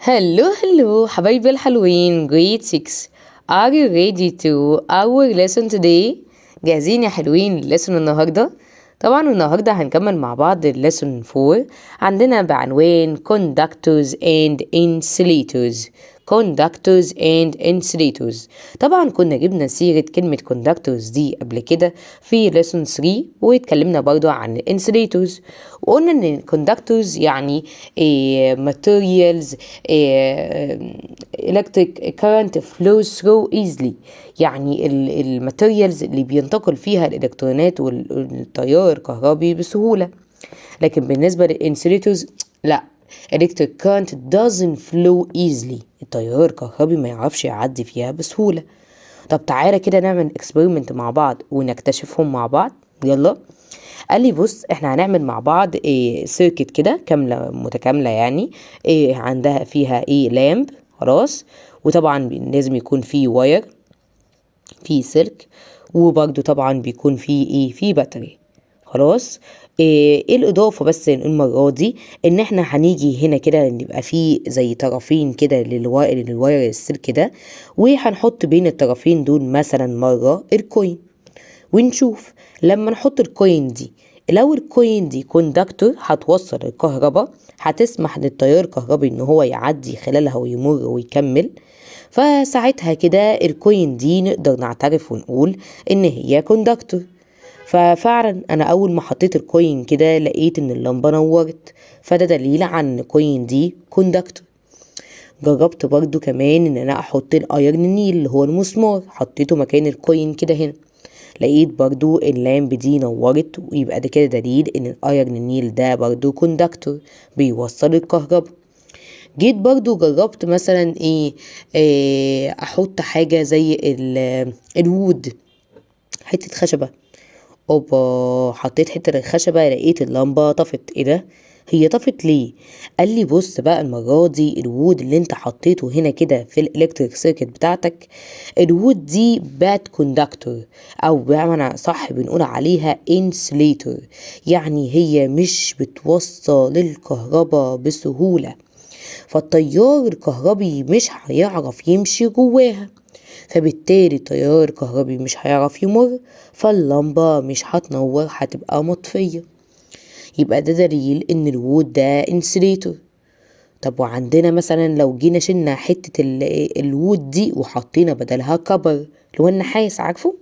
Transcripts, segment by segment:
Hello حبايبي الحلوين grade 6. Are you ready to our lesson today؟ جاهزين يا حلوين lesson النهاردة؟ طبعا النهاردة هنكمل مع بعض lesson 4 عندنا بعنوان conductors and insulators. conductors and insulators. طبعا كنا جبنا سيرة كلمة conductors دي قبل كده في lesson 3 واتكلمنا برضو عن insulators وقلنا ان conductors يعني materials electric current flows through easily، يعني الماتيريالز اللي بينتقل فيها الالكترونات والتيار الكهربي بسهولة. لكن بالنسبة للانسوليتورز لا، electric current doesn't flow easily، التيار الكهربي ما يعرفش يعدي فيها بسهولة. طب تعالى كده نعمل experiment مع بعض ونكتشفهم مع بعض. يلا. قال لي بص احنا هنعمل مع بعض سيركت كده كاملة متكاملة، يعني عندها فيها لامب. خلاص. وطبعا لازم يكون فيه واير، فيه سلك، وبرده طبعا بيكون فيه فيه باتري. خلاص. ايه الاضافه بس المره دي ان احنا هنيجي هنا كده يبقى فيه زي طرفين كده للواير السلك ده، وهنحط بين الطرفين دول مثلا مره الكوين، ونشوف لما نحط الكوين دي، لو الكوين دي كوندكتور هتوصل الكهرباء، هتسمح للتيار الكهربي ان هو يعدي خلالها ويمر ويكمل، فساعتها كده الكوين دي نقدر نعترف ونقول ان هي كوندكتور. ففعلا انا اول ما حطيت الكوين كده لقيت ان اللمبة نورت، فده دليل عن الكوين دي كوندكتور. جربت برضو كمان ان انا احط الايرن نيل اللي هو المسمار، حطيته مكان الكوين كده هنا، لقيت برضو اللامب دي نورت، ويبقى ده كده دليل ان الايرن نيل ده برضو كوندكتور بيوصل الكهرباء. جيت برضو جربت مثلا احط حاجة زي الوود، حتة خشبة. اوبا، حطيت حتة الخشبة لقيت اللمبة طفت. ايه ده؟ هي طفت ليه؟ قال لي بص بقى المرة دي الوود اللي انت حطيته هنا كده في الالكتريك سيركت بتاعتك، الوود دي باد كوندكتور، او بمعنى صح بنقول عليها انسليتور، يعني هي مش بتوصل الكهرباء بسهولة، فالتيار الكهربي مش هيعرف يمشي جواها، فبالتالي التيار الكهربي مش هيعرف يمر، فاللمبة مش هتنور، هتبقى مطفية. يبقى ده دليل ان الوود ده انسليتور. طب وعندنا مثلا لو جينا شلنا حتة الوود دي وحطينا بدلها كبر اللي هو النحاس، عارفه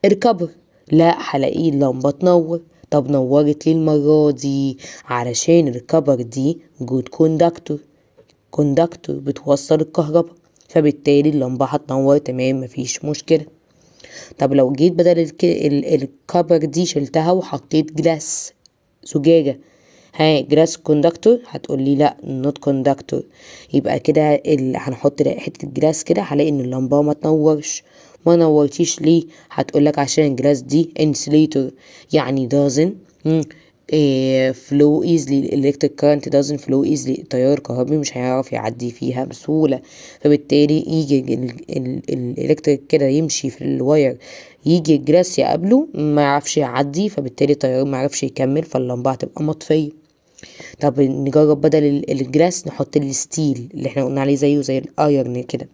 الكبر، لا هلاقيه اللمبة تنور. طب نورت ليه المرة دي؟ علشان الكبر دي جود كوندكتور، كوندكتور بتوصل الكهرباء، فبالتالي اللمبة هتنور تمام مفيش مشكلة. طب لو جيت بدل الكبر دي شلتها وحطيت جلاس، زجاجة، جلاس كوندكتور؟ هتقولي لا نوت كوندكتور. يبقى كده هنحط حتة جلاس كده هلاقي ان اللمبة ما تنورش. ما نورتيش ليه؟ هتقولك عشان الجلاس دي انسليتور، يعني doesn't flow easily، electric current doesn't flow easily، التيار الكهربي مش هيعرف يعدي فيها بسهولة، فبالتالي يجي الالكتريك كده يمشي في الواير، يجي الجلاس يقابله ما يعرفش يعدي، فبالتالي التيار ما يعرفش يكمل، فاللمبة هتبقى مطفية. طب نجرب بدل الجلاس نحط الستيل اللي احنا قلنا عليه زيه زي الايرن كده،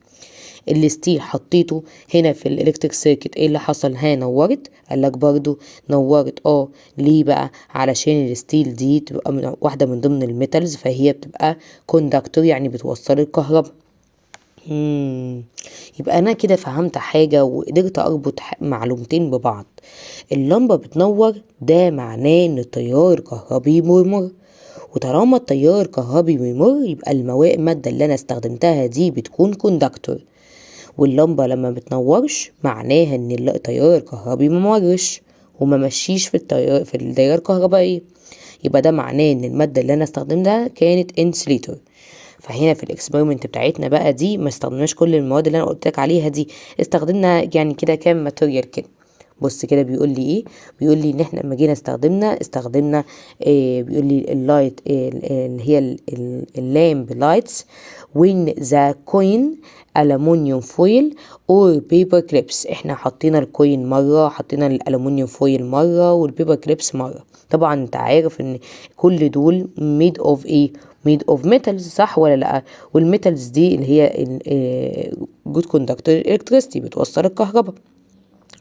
الستيل حطيته هنا في الالكتريك سيركت، ايه اللي حصل؟ نورت؟ قالك برضو نورت. ليه بقى؟ علشان الستيل دي تبقى واحدة من ضمن الميتالز، فهي بتبقى كوندكتور يعني بتوصل الكهرباء. يبقى انا كده فهمت حاجة وقدرت اربط معلومتين ببعض. اللمبة بتنور ده معناه ان التيار الكهربي بيمر، وطالما التيار الكهربي بيمر يبقى المادة اللي انا استخدمتها دي بتكون كوندكتور. واللمبة لما بتنورش معناها ان التيار الكهربي ممرش وما مشيش في التيار في الدايرة الكهربائية، يبقى ده معناه ان المادة اللي انا استخدمتها كانت انسليتور. فهنا في الاكسبيرمنت بتاعتنا بقى دي ما استخدمناش كل المواد اللي انا قلت لك عليها دي، استخدمنا يعني كده كام ماتيريال كده. بص كده بيقول لي ايه؟ بيقول لي ان احنا لما جينا استخدمنا بيقول لي اللايت اللي هي اللامب لايتس when the coin ألمونيوم فويل or paper clips. احنا حطينا الكوين مرة، حطينا الألمونيوم فويل مرة، والبيبر كليبس مرة. طبعا انت عارف ان كل دول made of made of metals صح ولا لأ؟ والميتالز دي اللي هي good conductor electricity بتوصل الكهرباء.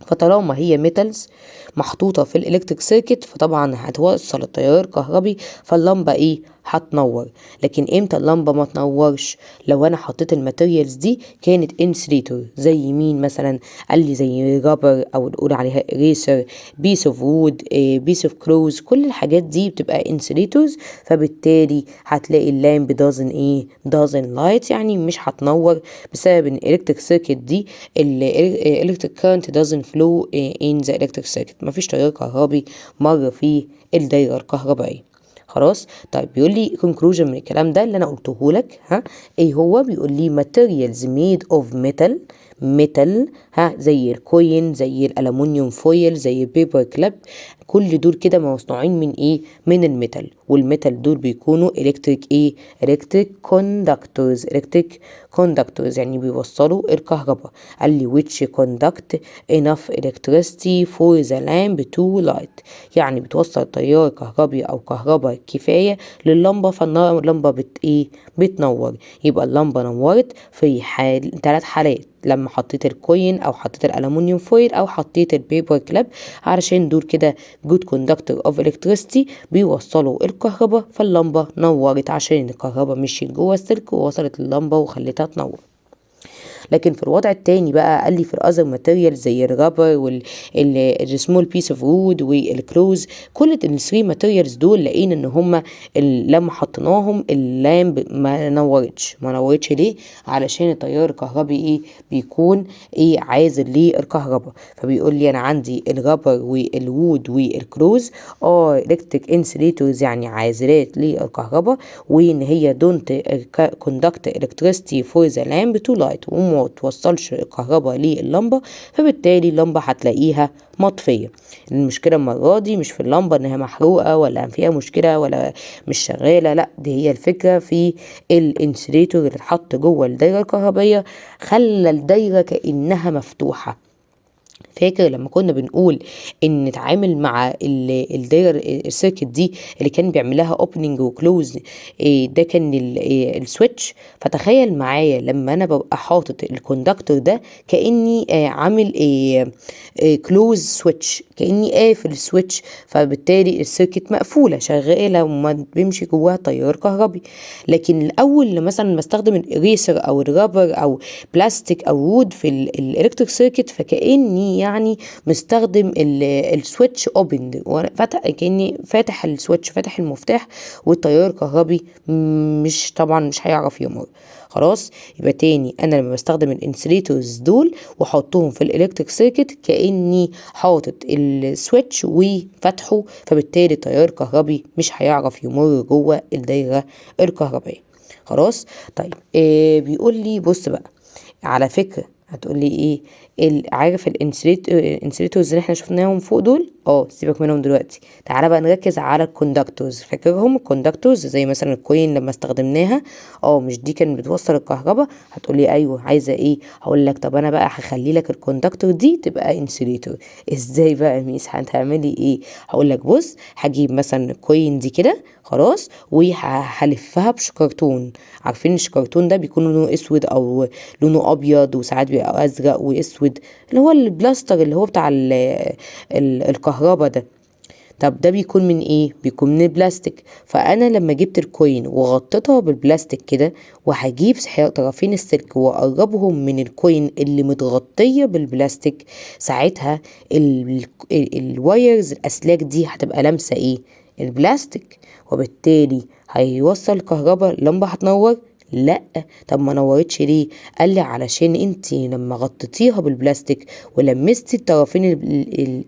فطالما هي ميتالز محطوطة في الالكتريك سيركت فطبعا هتوصل التيار الكهربي، فاللمبة ايه؟ هتنور. لكن امتى اللمبة ما تنورش؟ لو انا حطيت الماتيريالز دي كانت انسليتور. زي مين مثلا؟ قال لي زي رابر، او نقول عليها ريسر، بيس اوف وود، بيس اوف كلوز، كل الحاجات دي بتبقى انسليتورز. فبالتالي هتلاقي اللامب doesn't light، يعني مش هتنور بسبب ان الالكتريك سيركت دي الالكتريك كارنت doesn't flow in the electric circuit، مفيش تيار كهربي مر في الدايرة الكهربائية. خلاص. طيب بيقول لي conclusion من الكلام ده اللي انا قلته لك، ايه هو؟ بيقول لي materials made of metal زي الكوين، زي الالومنيوم فويل، زي البيبر كلاب، كل دول كده مصنوعين من ايه؟ من الميتال. والميتال دول بيكونوا electric conductors يعني بيوصلوا الكهرباء. قال لي which conduct enough electricity for the lamp to light، يعني بتوصل تيار كهربي او كهرباء كفاية لللمبة، فاللمبة بتنور. يبقى اللمبة نورت في 3 حالات: لما حطيت الكوين، او حطيت الالومنيوم فويل، او حطيت البيبر كلاب، علشان دول كده good conductor of electricity بيوصلوا الكهرباء، فاللمبة نورت عشان الكهرباء مشيت جوه السلك ووصلت اللمبة وخلتها تنور. لكن في الوضع التاني بقى قال لي في الاذر ماتيريال زي الرابر والسمول بيس اوف وود والكلوز، كل الثري ماتيريالز دول لقينا ان هما لما حطيناهم اللامب ما نورتش. ليه؟ علشان التيار الكهربي بيكون عازل للكهرباء. فبيقول لي انا عندي الرابر والوود والكلوز الكتريك انسليتورز، يعني عازلات للكهرباء، وان هي دونت كوندكت الكتريستي فور ذا لامب تو لايت، وما توصلش الكهرباء للمبة، فبالتالي اللمبة هتلاقيها مطفية. المشكلة المرة دي مش في اللمبة انها محروقة ولا فيها مشكلة ولا مش شغالة، لا، دي هي الفكرة في الانسليتور اللي اتحط جوه الدايرة الكهربية، خلى الدايرة كأنها مفتوحة. فاكر لما كنا بنقول ان نتعامل مع الدايره السيركت دي اللي كان بيعملها اوبننج وكلوز، ده كان السويتش. فتخيل معايا لما انا ببقى حاطط الكوندكتور ده كاني عامل كلوز سويتش، كاني قافل السويتش، فبالتالي السيركت مقفوله شغاله وما بيمشي جواها تيار كهربي. لكن الاول مثلا بستخدم الريسر او الرابر او بلاستيك او وود في الالكتريك سيركت، فكاني يعني مستخدم السويتش اوبن، كاني فاتح السويتش، فاتح المفتاح، والتيار الكهربي طبعا مش هيعرف يمر. خلاص. يبقى تاني، انا لما بستخدم الانسليتورز دول واحطهم في الالكتريك سيركت كاني حاطط السويتش وفتحه، فبالتالي التيار الكهربي مش هيعرف يمر جوه الدايره الكهربائيه. خلاص. طيب بيقول لي بص بقى، على فكره هتقول لي عارف الانسليتورز اللي احنا شفناهم فوق دول؟ سيبك منهم دلوقتي، تعالى بقى نركز على الكوندكتورز. فاكرهم الكوندكتورز زي مثلا الكوين لما استخدمناها، مش دي كانت بتوصل الكهرباء؟ هتقول لي ايوه، عايزه هقول لك طب انا بقى هخلي لك الكوندكتور دي تبقى انسليتور. ازاي بقى يا ميس؟ هتعملي هقول لك بص، هجيب مثلا الكوين دي كده، خلاص، وهلفها بشكرتون. عارفين الشكرتون ده بيكون لونه اسود او لونه ابيض، وساعات بيبقى ازرق واسود، اللي هو البلاستر اللي هو بتاع الكهرباء ده. طب ده بيكون من بيكون من البلاستيك. فانا لما جبت الكوين وغطيتها بالبلاستيك كده، وهجيب طرفين السلك واقربهم من الكوين اللي متغطية بالبلاستيك، ساعتها الوايرز الاسلاك دي هتبقى لامسة البلاستيك، وبالتالي هيوصل كهرباء، اللمبة هتنور؟ لا. طب ما نورتش ليه؟ قال لي علشان انت لما غطيتيها بالبلاستيك ولمستي الطرفين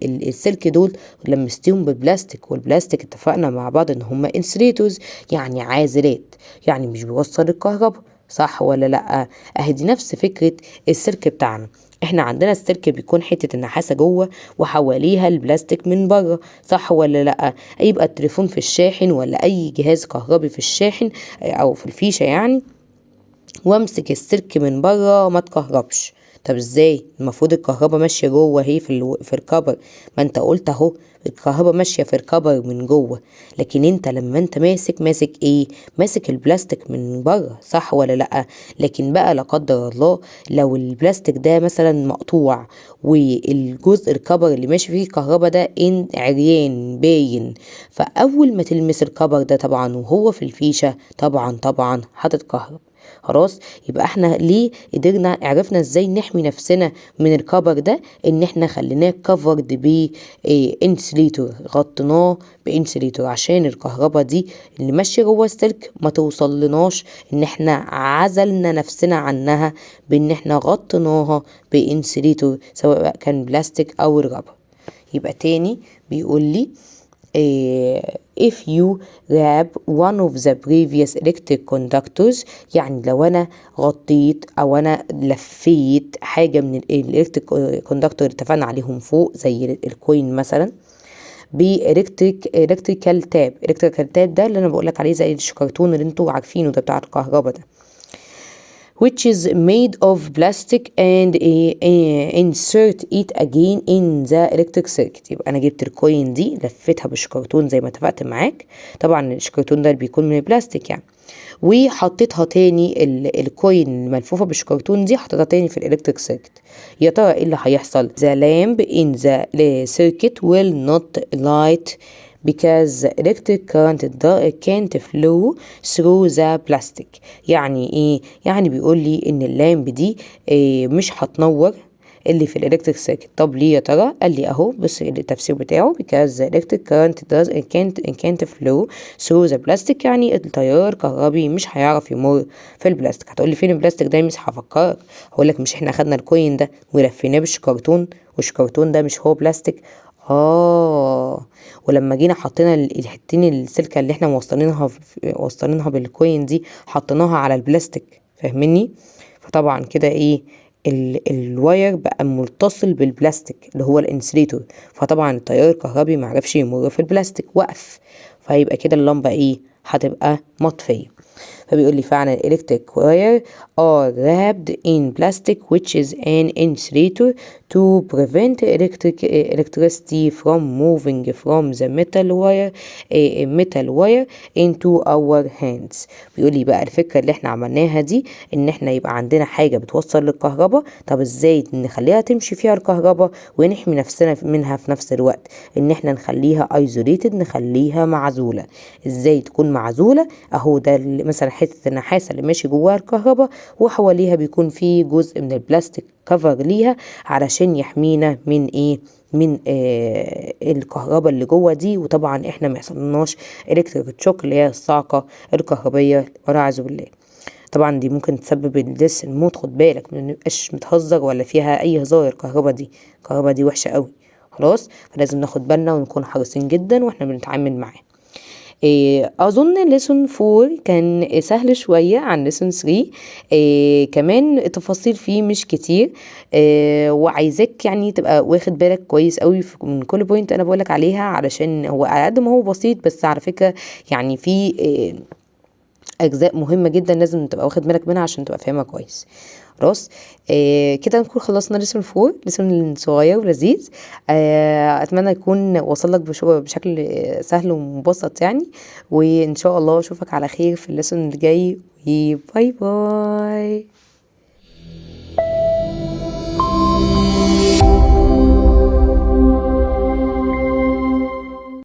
السلك دول لمستيهم بالبلاستيك، والبلاستيك اتفقنا مع بعض ان هما انسليتورز، يعني عازلات، يعني مش بيوصل الكهرباء، صح ولا لا؟ دي نفس فكرة السلك بتاعنا. احنا عندنا السلك بيكون حتة النحاسة جوه وحواليها البلاستيك من بره، صح ولا لا؟ يبقى التليفون في الشاحن ولا اي جهاز كهربي في الشاحن او في الفيشة يعني، وامسك السلك من بره ما تكهربش، طب ازاي؟ المفروض الكهرباء ماشيه جوه اهي في الكبر، ما انت قلت اهو الكهرباء ماشيه في الكبر من جوه، لكن انت لما انت ماسك ايه؟ ماسك البلاستيك من بره، صح ولا لا؟ لكن بقى لا قدر الله لو البلاستيك ده مثلا مقطوع والجزء الكبر اللي ماشي فيه الكهرباء ده ان عريان باين، فاول ما تلمس الكبر ده طبعا وهو في الفيشه طبعا هتتكهرب. خلاص، يبقى احنا ليه قدرنا عرفنا ازاي نحمي نفسنا من الكفر ده؟ ان احنا خليناه كفرد ب انسليتور، غطيناه بانسليتور عشان الكهرباء دي اللي ماشيه جوه السلك ما توصلناش، ان احنا عزلنا نفسنا عنها بان احنا غطيناها بانسليتور سواء بقى كان بلاستيك او رابر. يبقى تاني بيقول لي if you wrap one of the previous electric conductors، يعني لو انا غطيت او انا لفيت حاجة من الالكتريك كوندكتور اللي اتفقنا عليهم فوق زي الكوين مثلا الكتريكال تاب ده اللي انا بقولك عليه زي الشكرتون اللي انتوا عارفينه ده بتاع الكهرباء ده، which is made of plastic and insert it again in the electric circuit. يبقى انا جبت الكوين دي لفتها بالشكرتون زي ما اتفقت معاك، طبعا الشكرتون ده بيكون من البلاستيك يعني، وحطيتها تاني الكوين الملفوفة بالشكرتون دي حطيتها تاني في الالكتريك سيركت. يا ترى ايه اللي هيحصل؟ the lamp in the circuit will not light because electric current can't flow through the plastic. يعني ايه؟ يعني بيقول لي ان اللامب دي مش هتنور اللي في الالكتريك سيركت. طب ليه يا ترى؟ قال لي اهو بص التفسير بتاعه because the electric current can't flow through the plastic، يعني التيار الكهربي مش هيعرف يمر في البلاستيك. هتقول لي فين البلاستيك ده؟ مش هفكرك، هقول لك مش احنا خدنا الكوين ده ولفيناه بالشكرتون والشكرتون ده مش هو بلاستيك؟ ولما جينا حطينا الحتين السلكة اللي احنا موصلينها بالكوين دي حطيناها على البلاستيك، فاهمني؟ فطبعا كده ايه الواير بقى متصل بالبلاستيك اللي هو الانسليتور، فطبعا التيار الكهربي معرفش يمر في البلاستيك، وقف، فهيبقى كده اللمبة ايه؟ هتبقى مطفية. فبيقول لي فعلا electric wire are wrapped in plastic which is an insulator to prevent electricity from moving from the metal wire into our hands. بيقول لي بقى الفكرة اللي احنا عملناها دي ان احنا يبقى عندنا حاجة بتوصل للكهرباء، طب ازاي نخليها تمشي فيها الكهرباء ونحمي نفسنا منها في نفس الوقت؟ ان احنا نخليها isolated، نخليها معزولة. ازاي تكون معزولة؟ اهو ده مثلا حته النحاسه اللي ماشي جواها الكهرباء وحواليها بيكون في جزء من البلاستيك كفر ليها علشان يحمينا من ايه؟ من الكهرباء اللي جوه دي، وطبعا احنا ما يحصلناش الكتريك شوك اللي هي الصاعقه الكهربيه والعياذ بالله. طبعا دي ممكن تسبب الدس الموت، خد بالك ما نبقاش متهزر ولا فيها اي هزار، الكهرباء دي وحشه قوي. خلاص، فلازم ناخد بالنا ونكون حريصين جدا واحنا بنتعامل معاه. اظن ليسون 4 كان سهل شوية عن ليسون 3. كمان التفاصيل فيه مش كتير، وعايزاك يعني تبقى واخد بالك كويس قوي من كل بوينت انا بقولك عليها، علشان هو على قد ما هو بسيط بس على فكرة يعني في اجزاء مهمة جدا لازم تبقى واخد بالك منها عشان تبقى فاهمها كويس. خلاص، كده نكون خلصنا ليسون 4، ليسون صغير ولذيذ. اتمنى يكون وصل لك بشكل سهل ومبسط يعني، وان شاء الله اشوفك على خير في الليسون اللي جاي، باي باي.